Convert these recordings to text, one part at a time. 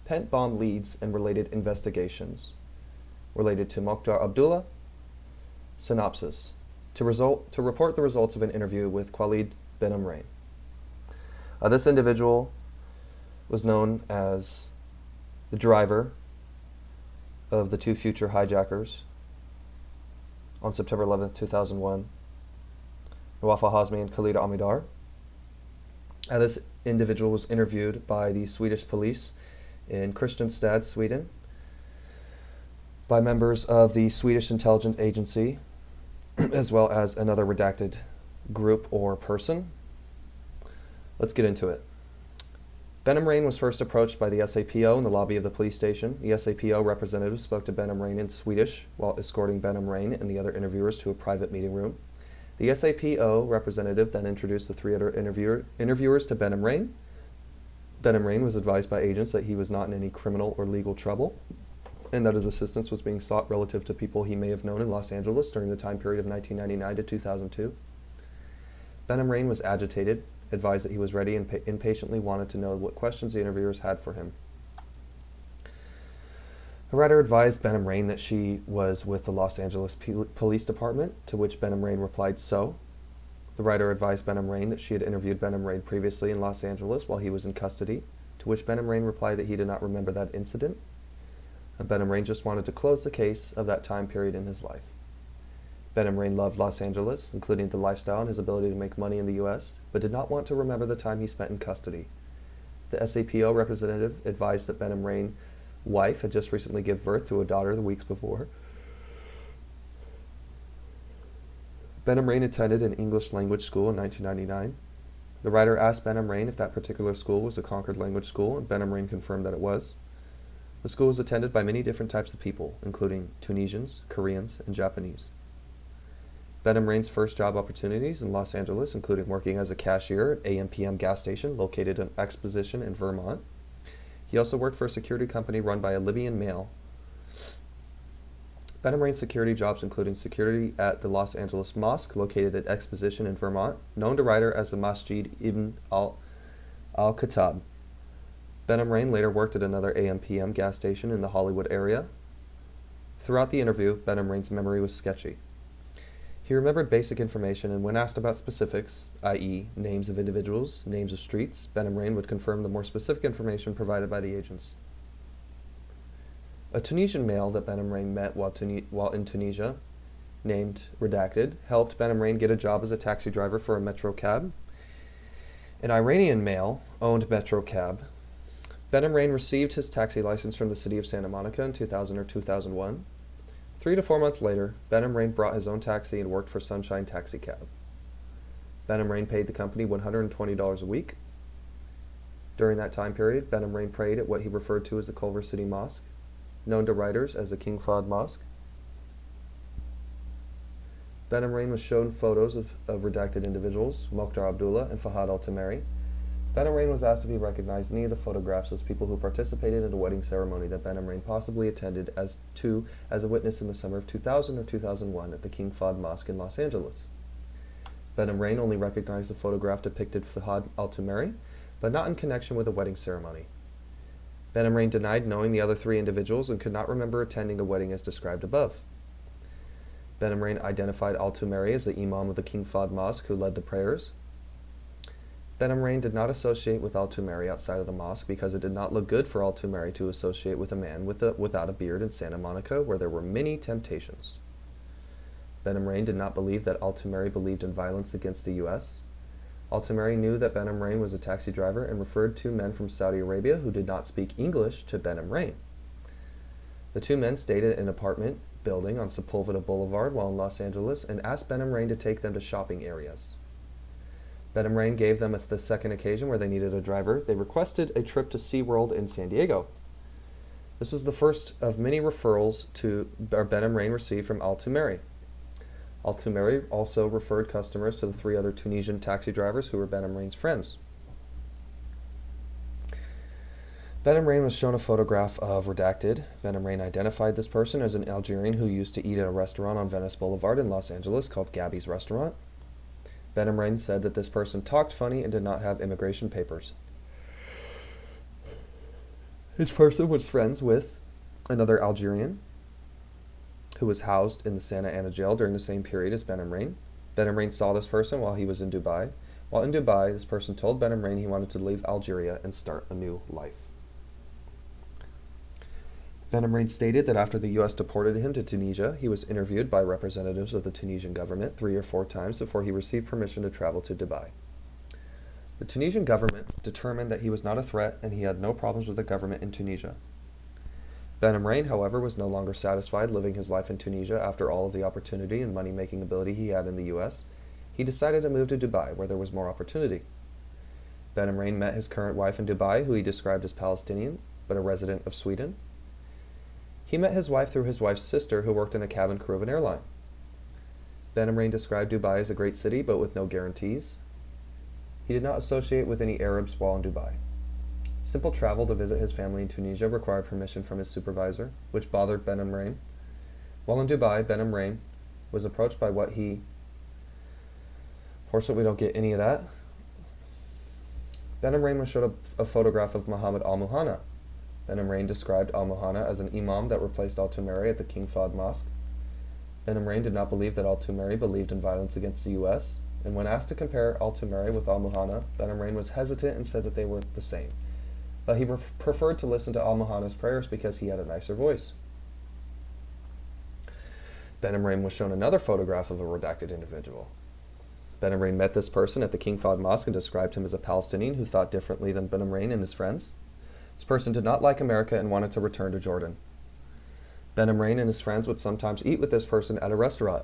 PENTTBOM leads and related investigations related to Mohdar Abdullah. Synopsis. To report the results of an interview with Khalid Benomrane. This individual was known as the driver of the two future hijackers on September 11th, 2001, Nawaf Al-Hazmi and Khalid Al-Midhar. This individual was interviewed by the Swedish Police in Kristianstad, Sweden, by members of the Swedish intelligence agency, as well as another redacted group or person. Let's get into it. Benomrane was first approached by the SAPO in the lobby of the police station. The SAPO representative spoke to Benomrane in Swedish while escorting Benomrane and the other interviewers to a private meeting room. The SAPO representative then introduced the three other interviewers to Benomrane. Benomrane was advised by agents that he was not in any criminal or legal trouble, and that his assistance was being sought relative to people he may have known in Los Angeles during the time period of 1999 to 2002. Benomrane was agitated, advised that he was ready, and impatiently wanted to know what questions the interviewers had for him. The writer advised Benomrane that she was with the Los Angeles Police Department, to which Benomrane replied so. The writer advised Benomrane that she had interviewed Benomrane previously in Los Angeles while he was in custody, to which Benomrane replied that he did not remember that incident. And Benomrane just wanted to close the case of that time period in his life. Benomrane loved Los Angeles, including the lifestyle and his ability to make money in the U.S., but did not want to remember the time he spent in custody. The SAPO representative advised that Benomrane's wife had just recently given birth to a daughter the weeks before. Benomrane attended an English language school in 1999. The writer asked Benomrane if that particular school was a Concord language school, and Benomrane confirmed that it was. The school was attended by many different types of people, including Tunisians, Koreans, and Japanese. Benomrane's first job opportunities in Los Angeles included working as a cashier at AM/PM gas station located in Exposition in Vermont. He also worked for a security company run by a Libyan male. Benomrane's security jobs including security at the Los Angeles Mosque located at Exposition in Vermont, known to writer as the Masjid Ibn al-Khattab. Benomrane later worked at another AM/PM gas station in the Hollywood area. Throughout the interview, Benomrane's memory was sketchy. He remembered basic information, and when asked about specifics, i.e. names of individuals, names of streets, Benomrane would confirm the more specific information provided by the agents. A Tunisian male that Benomrane met while in Tunisia, named Redacted, helped Benomrane get a job as a taxi driver for a Metro cab. An Iranian male owned Metro cab. Benomrane received his taxi license from the city of Santa Monica in 2000 or 2001. 3 to 4 months later, Benomrane brought his own taxi and worked for Sunshine Taxi Cab. Benomrane paid the company $120 a week. During that time period, Benomrane prayed at what he referred to as the Culver City Mosque, known to writers as the King Fahd Mosque. Benomrane was shown photos of redacted individuals, Mohdar Abdullah and Fahad Al-Tamari. Benomrane was asked if he recognized any of the photographs as people who participated in a wedding ceremony that Benomrane possibly attended as a witness in the summer of 2000 or 2001 at the King Fahd Mosque in Los Angeles. Benomrane only recognized the photograph depicted Fahad Al-Tamari, but not in connection with a wedding ceremony. Benomrane denied knowing the other 3 individuals and could not remember attending a wedding as described above. Benomrane identified Al-Tamari as the imam of the King Fahd Mosque who led the prayers. Benomrane did not associate with Al-Tamari outside of the mosque because it did not look good for Al-Tamari to associate with a man without a beard in Santa Monica, where there were many temptations. Benomrane did not believe that Al-Tamari believed in violence against the U.S. Al-Tamari knew that Benomrane was a taxi driver and referred 2 men from Saudi Arabia who did not speak English to Benomrane. The 2 men stayed at an apartment building on Sepulveda Boulevard while in Los Angeles and asked Benomrane to take them to shopping areas. Benomrane gave them the second occasion where they needed a driver. They requested a trip to SeaWorld in San Diego. This was the first of many referrals Benomrane received from Al-Tamari. Al-Tamari also referred customers to the 3 other Tunisian taxi drivers who were Benomrane's friends. Benomrane was shown a photograph of Redacted. Benomrane identified this person as an Algerian who used to eat at a restaurant on Venice Boulevard in Los Angeles called Gabby's Restaurant. Benomrane said that this person talked funny and did not have immigration papers. His person was friends with another Algerian who was housed in the Santa Ana jail during the same period as Benomrane. Benomrane saw this person while he was in Dubai. While in Dubai, this person told Benomrane he wanted to leave Algeria and start a new life. Benomrane stated that after the U.S. deported him to Tunisia, he was interviewed by representatives of the Tunisian government 3 or 4 times before he received permission to travel to Dubai. The Tunisian government determined that he was not a threat and he had no problems with the government in Tunisia. Benomrane, however, was no longer satisfied living his life in Tunisia after all of the opportunity and money-making ability he had in the U.S. He decided to move to Dubai, where there was more opportunity. Benomrane met his current wife in Dubai, who he described as Palestinian, but a resident of Sweden. He met his wife through his wife's sister, who worked in a cabin crew of an airline. Benomrane described Dubai as a great city, but with no guarantees. He did not associate with any Arabs while in Dubai. Simple travel to visit his family in Tunisia required permission from his supervisor, which bothered Benomrane. While in Dubai, Benomrane was approached by what he... Fortunately, we don't get any of that. Benomrane was showed a photograph of Muhammad al-Muhanna. Benomrane described al-Muhanna as an imam that replaced al-Tumeri at the King Fahd Mosque. Benomrane did not believe that al-Tumeri believed in violence against the U.S., and when asked to compare al-Tumeri with al-Muhanna, Benomrane was hesitant and said that they were the same. But he preferred to listen to al-Muhanna's prayers because he had a nicer voice. Benomrane was shown another photograph of a redacted individual. Benomrane met this person at the King Fahd Mosque and described him as a Palestinian who thought differently than Benomrane and his friends. This person did not like America and wanted to return to Jordan. Benomrane and his friends would sometimes eat with this person at a restaurant.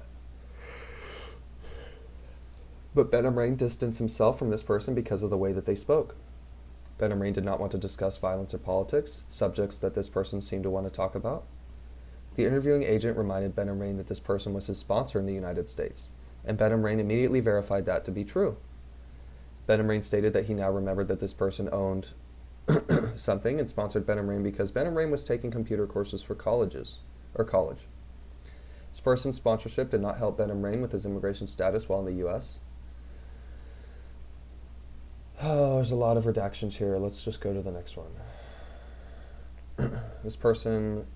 But Benomrane distanced himself from this person because of the way that they spoke. Benomrane did not want to discuss violence or politics, subjects that this person seemed to want to talk about. The interviewing agent reminded Benomrane that this person was his sponsor in the United States, and Benomrane immediately verified that to be true. Benomrane stated that he now remembered that this person owned something and sponsored Benomrane because Benomrane was taking computer courses for college. This person's sponsorship did not help Benomrane with his immigration status while in the U.S. Oh, there's a lot of redactions here. Let's just go to the next one. This person,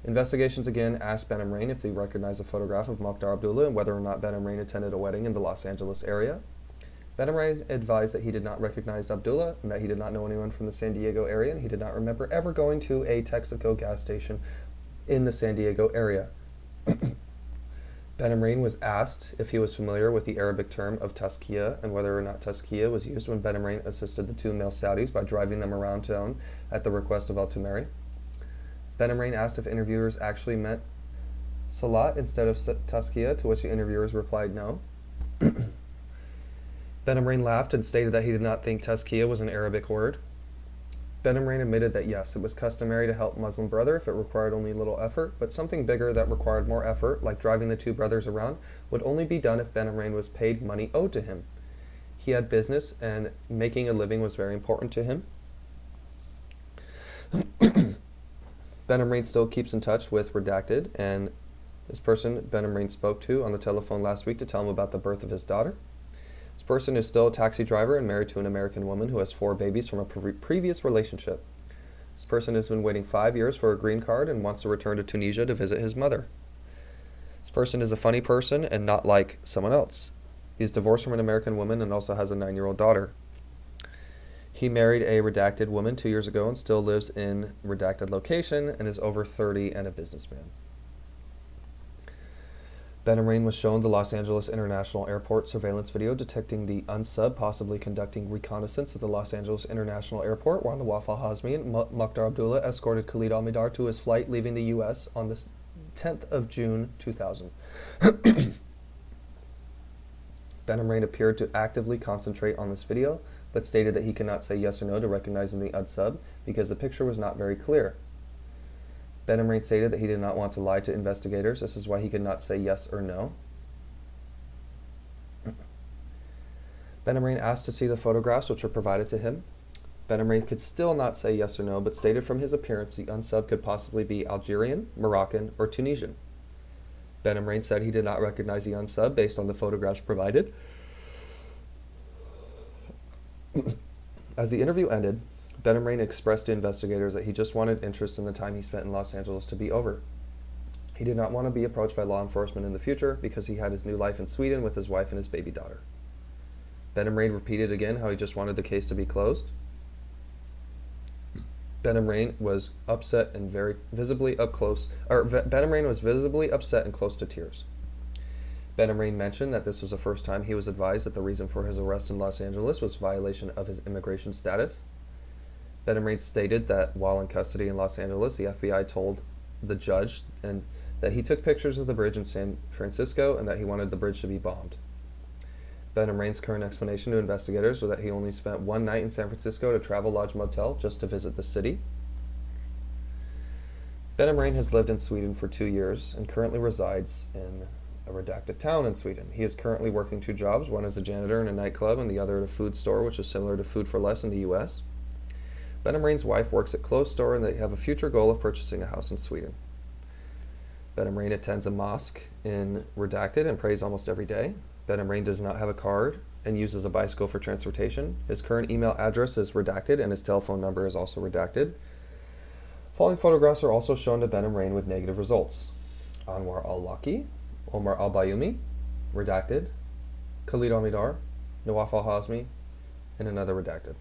investigations again asked Benomrane if they recognized a photograph of Mohdar Abdullah and whether or not Benomrane attended a wedding in the Los Angeles area. Benomrane advised that he did not recognize Abdullah and that he did not know anyone from the San Diego area, and he did not remember ever going to a Texaco gas station in the San Diego area. Benomrane was asked if he was familiar with the Arabic term of taskiya and whether or not taskiya was used when Benomrane assisted the 2 male Saudis by driving them around town at the request of al-Tumeri. Benomrane asked if interviewers actually meant salat instead of taskiya, to which the interviewers replied no. Benomrane laughed and stated that he did not think taskiya was an Arabic word. Benomrane admitted that yes, it was customary to help Muslim brother if it required only little effort, but something bigger that required more effort, like driving the 2 brothers around, would only be done if Benomrane was paid money owed to him. He had business and making a living was very important to him. Benomrane still keeps in touch with Redacted, and this person Benomrane spoke to on the telephone last week to tell him about the birth of his daughter. This person is still a taxi driver and married to an American woman who has 4 babies from a previous relationship. This person has been waiting 5 years for a green card and wants to return to Tunisia to visit his mother. This person is a funny person and not like someone else. He is divorced from an American woman and also has a 9-year-old daughter. He married a redacted woman 2 years ago and still lives in redacted location and is over 30 and a businessman. Benomrane was shown the Los Angeles International Airport surveillance video detecting the UNSUB possibly conducting reconnaissance at the Los Angeles International Airport, while Nawaf Al-Hazmi and Mohdar Abdullah escorted Khalid Al-Midhar to his flight leaving the U.S. on the 10th of June 2000. Benomrane appeared to actively concentrate on this video, but stated that he could not say yes or no to recognizing the UNSUB because the picture was not very clear. Benomrane stated that he did not want to lie to investigators. This is why he could not say yes or no. Benomrane asked to see the photographs which were provided to him. Benomrane could still not say yes or no, but stated from his appearance the UNSUB could possibly be Algerian, Moroccan, or Tunisian. Benomrane said he did not recognize the UNSUB based on the photographs provided. As the interview ended, Benomrane expressed to investigators that he just wanted interest in the time he spent in Los Angeles to be over. He did not want to be approached by law enforcement in the future because he had his new life in Sweden with his wife and his baby daughter. Benomrane repeated again how he just wanted the case to be closed. Benomrane was upset and Benomrane was visibly upset and close to tears. Benomrane mentioned that this was the first time he was advised that the reason for his arrest in Los Angeles was violation of his immigration status. Benomrane stated that while in custody in Los Angeles, the FBI told the judge that he took pictures of the bridge in San Francisco and that he wanted the bridge to be bombed. Benomrane's current explanation to investigators was that he only spent one night in San Francisco at a Travelodge motel just to visit the city. Benomrane has lived in Sweden for 2 years and currently resides in a redacted town in Sweden. He is currently working 2 jobs, one as a janitor in a nightclub and the other at a food store, which is similar to Food for Less in the U.S. Benomrane's wife works at Clothes Store and they have a future goal of purchasing a house in Sweden. Benomrane attends a mosque in Redacted and prays almost every day. Benomrane does not have a card and uses a bicycle for transportation. His current email address is redacted and his telephone number is also redacted. Following photographs are also shown to Benomrane with negative results. Anwar al-Laki, Omar al-Bayoumi, redacted, Khalid Al-Midhar, Nawaf Al-Hazmi, and another redacted.